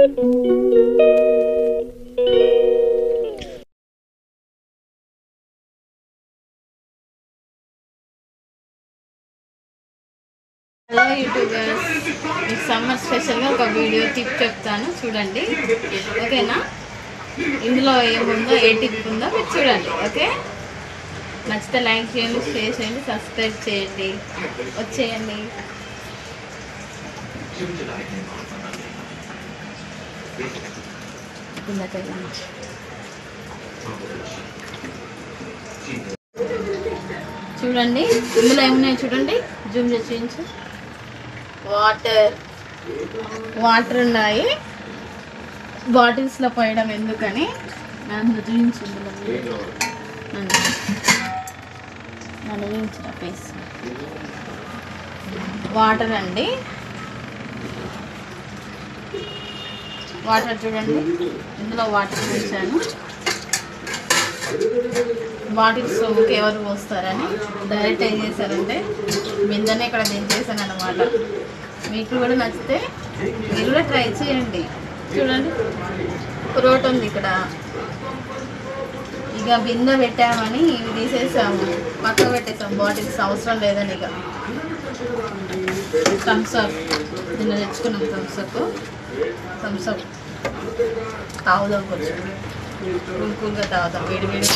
Hello YouTubers, మీకు summer స్పెషల్గా ఒక వీడియో టిప్ చెప్తాను, చూడండి. ఓకేనా? ఇందులో ఏముందో, ఏ టిప్ ఉందో మీరు చూడండి. ఓకే, నచ్చితే లైక్ చేయండి, షేర్ చేయండి, సబ్స్క్రైబ్ చేయండి. వచ్చేయండి. చూడండి, ఇందులో ఏమున్నాయి చూడండి. జూమ్ చేసి చూపించు. వాటర్ ఉన్నాయి. బాటిల్స్లో పోయడం ఎందుకని నన్ను చూపించింది. నన్ను చూపించిన ఫేస్. వాటర్ అండి, వాటర్ చూడండి. ఇందులో వాటర్ చూపించాను. బాటిల్స్ ఎవరు పోస్తారని డైరెక్ట్ ఏం చేశారంటే బిందెనే ఇక్కడ దించేసాను అనమాట. మీకు కూడా నచ్చితే మీరు కూడా ట్రై చేయండి. చూడండి, రోట్ ఉంది ఇక్కడ. ఇక బిందె పెట్టామని ఇవి తీసేసాము, పక్కకు పెట్టేసాము. బాటిల్స్ అవసరం లేదని ఇక థమ్స్అప్ నిన్న తెచ్చుకున్నాం. థమ్స్అప్ తాగుదాం, కొంచెం కూల్గా తాగుతాం. వేడి వేడి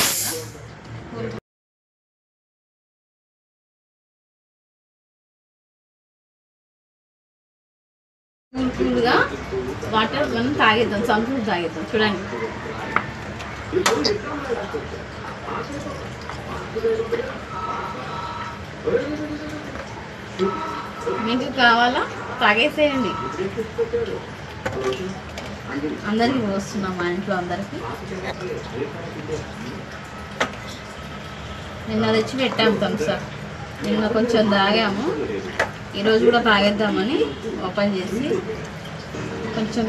కూల్గా వాటర్ మనం తాగేద్దాం. థమ్స్అప్ తాగేద్దాం. చూడండి, మీకు కావాలా తాగేసేయండి. అందరికీ పోస్తున్నాం, మా ఇంట్లో అందరికీ. నిన్న తెచ్చి పెట్టాము థమ్స్అప్. నిన్న కొంచెం తాగాము, ఈరోజు కూడా తాగేద్దామని ఓపెన్ చేసి కొంచెం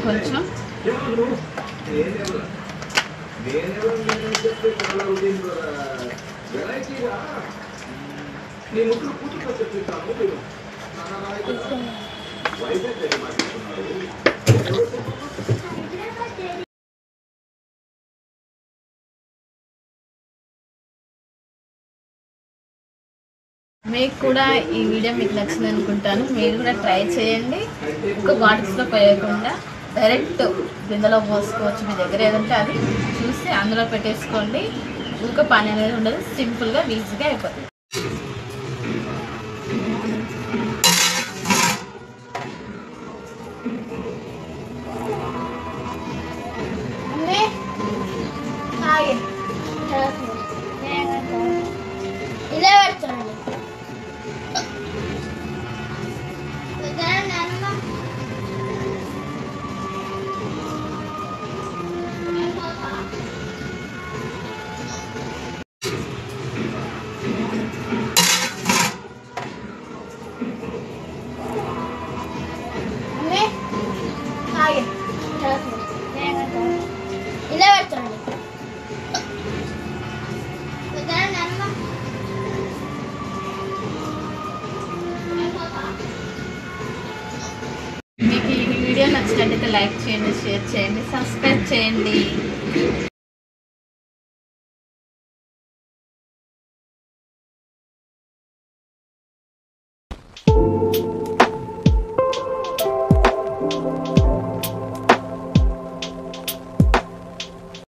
మీకు కూడా ఈ వీడియో మీకు నచ్చింది అనుకుంటాను. మీరు కూడా ట్రై చేయండి. ఇంకా బాటిల్స్లో పోయకుండా డైరెక్ట్ బిందెలో పోసుకోవచ్చు. మీ దగ్గర ఏదంటే అది చూసి అందులో పెట్టేసుకోండి. ఇంకా పని అనేది ఉండదు, సింపుల్గా ఈజీగా అయిపోతుంది. మీకు ఈ వీడియో నచ్చినట్లయితే లైక్ చేయండి, షేర్ చేయండి, సబ్స్క్రైబ్ చేయండి.